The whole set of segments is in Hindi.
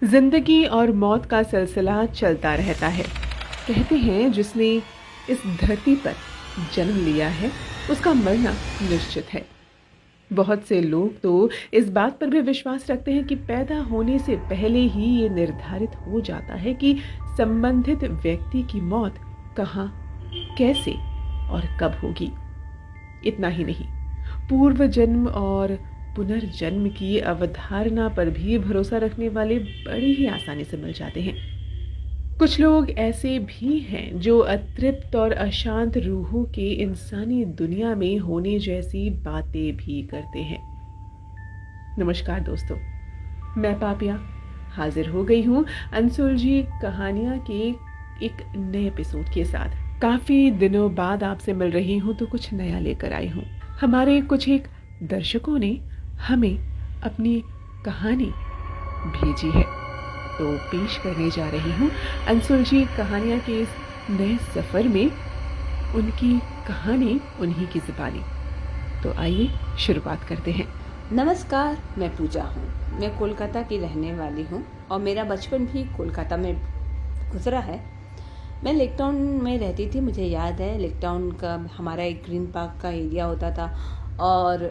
जिंदगी और मौत का सिलसिला चलता रहता है। कहते हैं जिसने इस धरती पर जन्म लिया है उसका मरना निश्चित है। बहुत से लोग तो इस बात पर भी विश्वास रखते हैं कि पैदा होने से पहले ही ये निर्धारित हो जाता है कि संबंधित व्यक्ति की मौत कहाँ, कैसे और कब होगी। इतना ही नहीं, पूर्व जन्म और पुनर्जन्म की अवधारणा पर भी भरोसा रखने वाले बड़ी ही आसानी से मिल जाते हैं। कुछ लोग ऐसे भी हैं जो अतृप्त और अशांत रूहों के इंसानी दुनिया में होने जैसी बातें भी करते हैं। नमस्कार दोस्तों, मैं पापिया हाजिर हो गई हूँ अनसुलझी कहानियां के एक नए एपिसोड के साथ। काफी दिनों बाद आपसे मिल रही हूँ तो कुछ नया लेकर आई हूँ। हमारे कुछ एक दर्शकों ने हमें अपनी कहानी भेजी है, तो पेश करने जा रही हूँ अनसुलझी कहानियाँ के इस नए सफ़र में उनकी कहानी उन्हीं की ज़ुबानी। तो आइए शुरुआत करते हैं। नमस्कार, मैं पूजा हूँ। मैं कोलकाता की रहने वाली हूँ और मेरा बचपन भी कोलकाता में गुजरा है। मैं लेक टाउन में रहती थी। मुझे याद है लेक टाउन का हमारा एक ग्रीन पार्क का एरिया होता था और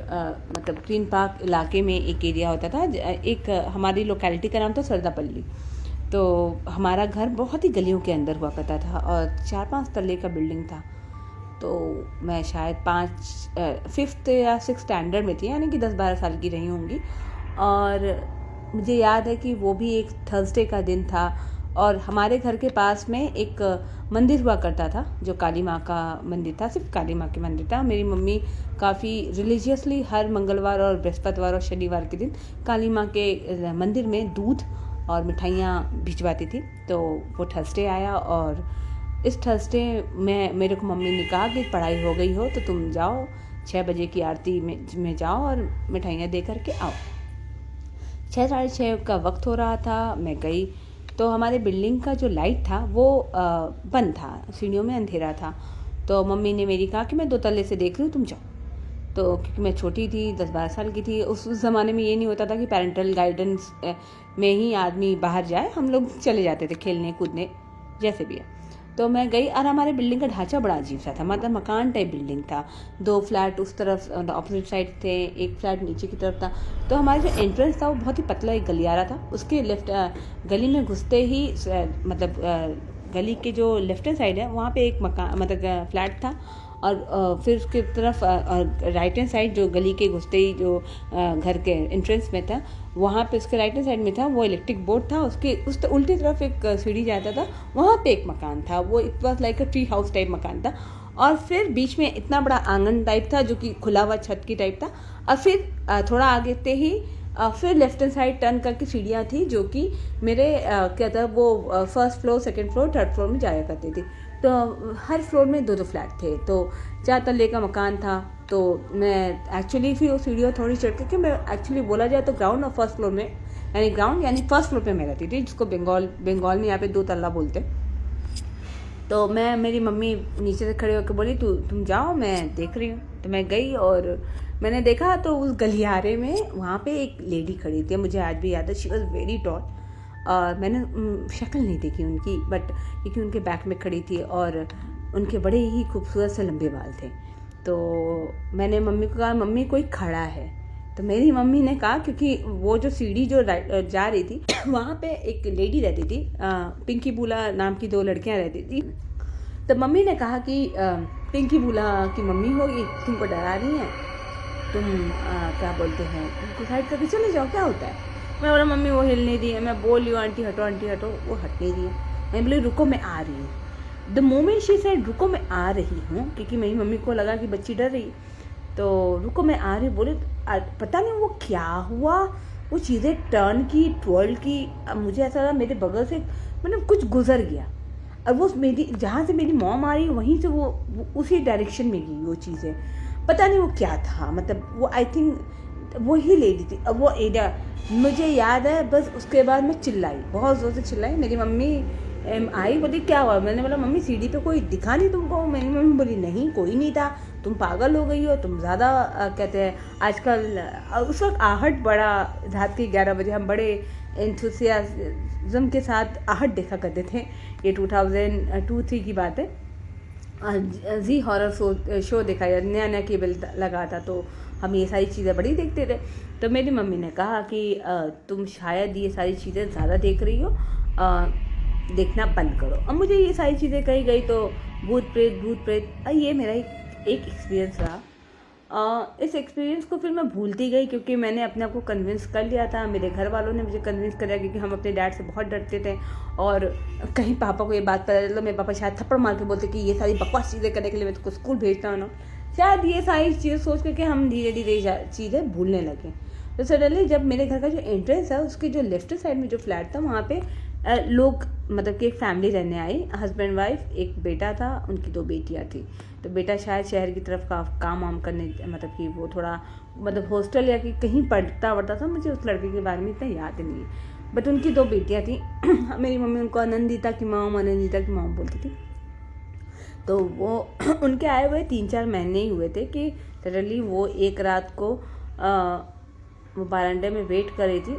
मतलब ग्रीन पार्क इलाके में एक एरिया होता था। एक हमारी लोकेलिटी का नाम था सरदापल्ली। तो हमारा घर बहुत ही गलियों के अंदर हुआ करता था और 4-5 तल्ले का बिल्डिंग था। तो मैं शायद 5th या 6th स्टैंडर्ड में थी, यानी कि 10-12 साल की रही होंगी। और मुझे याद है कि वो भी एक थर्सडे का दिन था और हमारे घर के पास में एक मंदिर हुआ करता था जो काली माँ का मंदिर था। सिर्फ काली माँ के मंदिर था। मेरी मम्मी काफ़ी रिलीजियसली हर मंगलवार और बृहस्पतिवार और शनिवार के दिन काली माँ के मंदिर में दूध और मिठाइयाँ भिजवाती थी। तो वो थर्सडे आया और इस थर्सडे में मेरे को मम्मी ने कहा कि पढ़ाई हो गई हो तो तुम जाओ 6 बजे की आरती में जाओ और मिठाइयाँ दे करके आओ। 6-6:30 का वक्त हो रहा था। मैं गई तो हमारे बिल्डिंग का जो लाइट था वो बंद था, सीढ़ियों में अंधेरा था। तो मम्मी ने मेरी कहा कि मैं 2 तल्ले से देख रही हूँ, तुम जाओ। तो क्योंकि मैं छोटी थी, 10-12 साल की थी, उस ज़माने में ये नहीं होता था कि पेरेंटल गाइडेंस में ही आदमी बाहर जाए। हम लोग चले जाते थे खेलने कूदने जैसे भी है। तो मैं गई और हमारे बिल्डिंग का ढांचा बड़ा अजीब सा था, मतलब मकान टाइप बिल्डिंग था। 2 फ्लैट उस तरफ ऑपोजिट साइड थे, एक फ्लैट नीचे की तरफ था। तो हमारा जो एंट्रेंस था वो बहुत ही पतला एक गलियारा था। उसके लेफ्ट गली में घुसते ही मतलब गली के जो लेफ्ट हैंड साइड है वहाँ पे एक मकान मतलब फ्लैट था और फिर उसकी तरफ राइट हैंड साइड जो गली के घुसते ही जो घर के एंट्रेंस में था वहाँ पे उसके राइट हैंड साइड में था वो इलेक्ट्रिक बोर्ड था। उसके उस उल्टी तरफ एक सीढ़ी जाता था, वहाँ पे एक मकान था। वो it was like a tree house type मकान था और फिर बीच में इतना बड़ा आंगन टाइप था जो कि खुला हुआ छत की टाइप था। और फिर थोड़ा आगे ते ही फिर लेफ्ट हैंड साइड टर्न करके सीढ़ियाँ थी जो कि मेरे क्या था वो first floor, second floor, third floor में जाया करती थी। तो हर फ्लोर में 2-2 फ्लैट थे। तो 4 तल्ले का मकान था। तो मैं एक्चुअली फिर वो सीढ़ियाँ थोड़ी चढ़ करके मैं एक्चुअली बोला जाए तो ग्राउंड और फर्स्ट फ्लोर में यानी ग्राउंड यानी फर्स्ट फ्लोर पे मैं रहती थी, जिसको बंगाल में यहाँ पे 2 तल्ला बोलते। तो मैं मेरी मम्मी नीचे से खड़े होकर बोली तुम जाओ, मैं देख रही हूँ। तो मैं गई और मैंने देखा तो उस गलियारे में वहाँ पे एक लेडी खड़ी थी। मुझे आज भी याद है, शी वॉज वेरी टॉल। और मैंने शक्ल नहीं देखी उनकी, बट क्योंकि उनके बैक में खड़ी थी और उनके बड़े ही खूबसूरत से लंबे बाल थे। तो मैंने मम्मी को कहा मम्मी कोई खड़ा है। तो मेरी मम्मी ने कहा क्योंकि वो जो सीढ़ी जो जा रही थी वहाँ पे एक लेडी रहती थी, पिंकी बुला नाम की 2 लड़कियाँ रहती थी। तो मम्मी ने कहा कि पिंकी बुला की मम्मी होगी, तुमको डरा रही हैं, तुम क्या बोलते हैं उनको साइड करके चले जाओ, क्या होता है। मैं बोला मम्मी वो हिल नहीं रही है। मैं बोल रही हूँ आंटी हटो, वो हट नहीं रही है। मैं बोली रुको मैं आ रही हूँ। द मोमेंट शी सेड रुको मैं आ रही हूँ, क्योंकि मेरी मम्मी को लगा कि बच्ची डर रही, तो रुको मैं आ रही बोले। पता नहीं वो क्या हुआ, वो चीज़ें टर्न की, ट्वर्ल की। मुझे ऐसा लगा मेरे बगल से मतलब कुछ गुजर गया और वो मेरी जहाँ से मेरी मॉम आ रही वहीं से वो उसी डायरेक्शन में गई वो चीज़ें। पता नहीं वो क्या था, मतलब वो आई थिंक वो ही लेडी थी। अब वो एरिया मुझे याद है। बस उसके बाद मैं चिल्लाई, बहुत ज़ोर से चिल्लाई। मेरी मम्मी आई, बोली क्या हुआ। मैंने बोला मम्मी सीढ़ी पे कोई दिखा नहीं तुमको। मेरी मम्मी बोली नहीं कोई नहीं था, तुम पागल हो गई हो, तुम ज़्यादा कहते हैं आजकल। उस वक्त आहट बड़ा, रात के 11 बजे हम बड़े एंथुसियाज्म के साथ आहट देखा करते थे। ये 2002-3 की बात है। जी हॉरर शो देखा, नया नया केबल लगा था, तो हम ये सारी चीज़ें बड़ी देखते थे। तो मेरी मम्मी ने कहा कि तुम शायद ये सारी चीज़ें ज़्यादा देख रही हो, देखना बंद करो। अब मुझे ये सारी चीज़ें कही गई तो भूत प्रेत ये मेरा एक एक्सपीरियंस रहा। इस एक्सपीरियंस को फिर मैं भूलती गई, क्योंकि मैंने अपने आप को कन्विंस कर लिया था। मेरे घर वालों ने मुझे कन्विंस कर लिया, क्योंकि हम अपने डैड से बहुत डरते थे। और कहीं पापा को ये बात पता चला तो मेरे पापा शायद थप्पड़ मार के बोलते कि ये सारी बकवास चीज़ें करने के लिए मैं तुमको स्कूल भेजता हूँ ना। शायद ये सारी चीज़ें सोच करके हम धीरे धीरे चीज़ें भूलने लगे। तो सडनली जब मेरे घर का जो एंट्रेंस है उसके जो लेफ्ट साइड में जो फ्लैट था, वहाँ पे लोग मतलब कि एक फैमिली रहने आई, हस्बैंड वाइफ, एक बेटा था, उनकी 2 बेटियां थी। तो बेटा शायद शहर की तरफ का काम वाम करने, मतलब कि वो थोड़ा मतलब हॉस्टल या कि कहीं पढ़ता था, मुझे उस लड़के के बारे में इतना याद नहीं है। बट उनकी 2 बेटियां थी। मेरी मम्मी उनको अनंदिता की मॉम बोलती थी। तो वो उनके आए हुए 3-4 महीने ही हुए थे कि सडनली वो एक रात को वो बारांडे में वेट कर रही थी,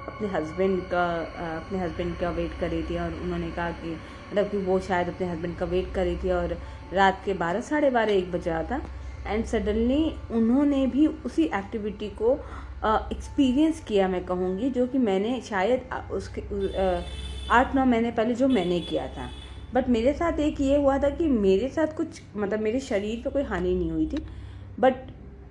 अपने हस्बैंड का वेट कर रही थी। और उन्होंने कहा कि मतलब कि वो शायद अपने हस्बैंड का वेट कर रही थी, और रात के 12, साढ़े 12-1 बज रहा था। एंड सडनली उन्होंने भी उसी एक्टिविटी को एक्सपीरियंस किया, मैं कहूँगी, जो कि मैंने शायद उसके 8-9 महीने पहले जो मैंने किया था। बट मेरे साथ एक ये हुआ था कि मेरे साथ कुछ मतलब मेरे शरीर पे कोई हानि नहीं हुई थी, बट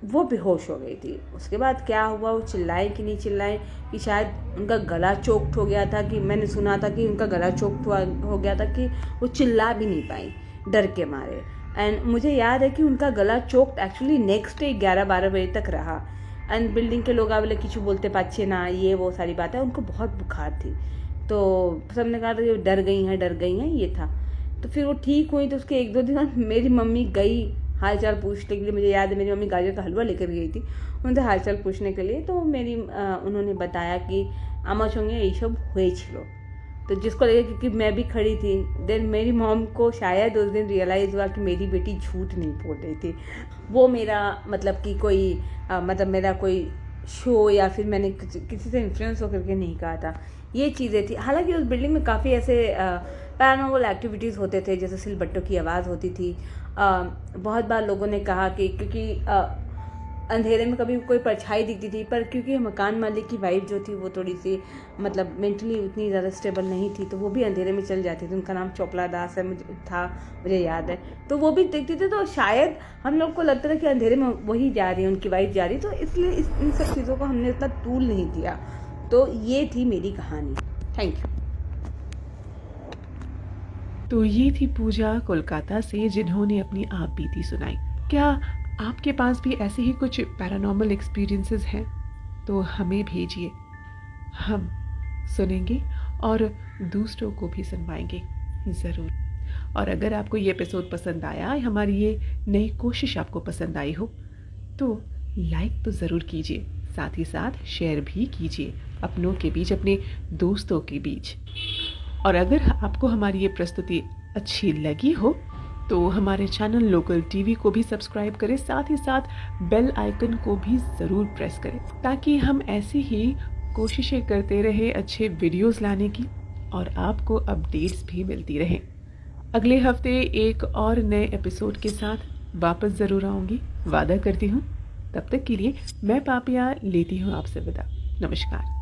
वो बेहोश हो गई थी। उसके बाद क्या हुआ, वो चिल्लाए कि नहीं चिल्लाए, कि शायद उनका गला चोक्ड हो गया था, कि मैंने सुना था कि उनका गला चोक्ड हो गया था कि वो चिल्ला भी नहीं पाई डर के मारे। एंड मुझे याद है कि उनका गला चोक्ड एक्चुअली नेक्स्ट डे 11-12 बजे तक रहा। एंड बिल्डिंग के लोग आवे किचू बोलते पाछे ना, ये वो सारी बात है। उनको बहुत बुखार थी, तो सबने कहा था कि डर गई हैं, ये था। तो फिर वो ठीक हुई। तो उसके 1-2 दिन बाद मेरी मम्मी गई हाल चाल पूछने के लिए। मुझे याद है मेरी मम्मी गाजर का हलवा लेकर गई थी उनसे हाल चाल पूछने के लिए। तो उन्होंने बताया कि आमा चोंगे ये सब हुए छिलो। तो जिसको लगे क्योंकि मैं भी खड़ी थी, देन मेरी मॉम को शायद उस दिन रियलाइज़ हुआ कि मेरी बेटी झूठ नहीं बोल रही थी। वो मेरा मतलब कि कोई मतलब मेरा कोई शो या फिर मैंने किसी से इन्फ्लुएंस होकर के नहीं कहा था, ये चीज़ें थी। हालांकि उस बिल्डिंग में काफ़ी ऐसे पैरानॉर्मल एक्टिविटीज़ होते थे, जैसे सिलबट्टों की आवाज़ होती थी। बहुत बार लोगों ने कहा कि क्योंकि अंधेरे में कभी कोई परछाई दिखती थी, पर क्योंकि मकान मालिक की वाइफ जो थी वो थोड़ी सी मतलब मेंटली उतनी ज़्यादा स्टेबल नहीं थी, तो वो भी अंधेरे में चल जाती थी। उनका नाम चोपला दास है, मुझे याद है। तो वो भी देखती थी, तो शायद हम लोग को लगता था कि अंधेरे में वही जा रही है, उनकी वाइफ जा रही है, तो इसलिए इन सब चीज़ों को हमने इतना तूल नहीं दिया। तो ये थी मेरी कहानी। Thank you. तो ये थी पूजा कोलकाता से, जिन्होंने अपनी आप बीती सुनाई। क्या आपके पास भी ऐसे ही कुछ पैरानॉर्मल एक्सपीरियंसेस हैं तो हमें भेजिए, हम सुनेंगे और दूसरों को भी सुनवाएंगे ज़रूर। और अगर आपको ये एपिसोड पसंद आया, हमारी ये नई कोशिश आपको पसंद आई हो, तो लाइक तो ज़रूर कीजिए, साथ ही साथ शेयर भी कीजिए अपनों के बीच, अपने दोस्तों के बीच। और अगर आपको हमारी ये प्रस्तुति अच्छी लगी हो तो हमारे चैनल लोकल टीवी को भी सब्सक्राइब करें, साथ ही साथ बेल आइकन को भी ज़रूर प्रेस करें, ताकि हम ऐसी ही कोशिशें करते रहे अच्छे वीडियोस लाने की और आपको अपडेट्स भी मिलती रहें। अगले हफ्ते एक और नए एपिसोड के साथ वापस ज़रूर आऊँगी, वादा करती हूँ। तब तक के लिए मैं पापिया लेती हूँ आपसे विदा। नमस्कार।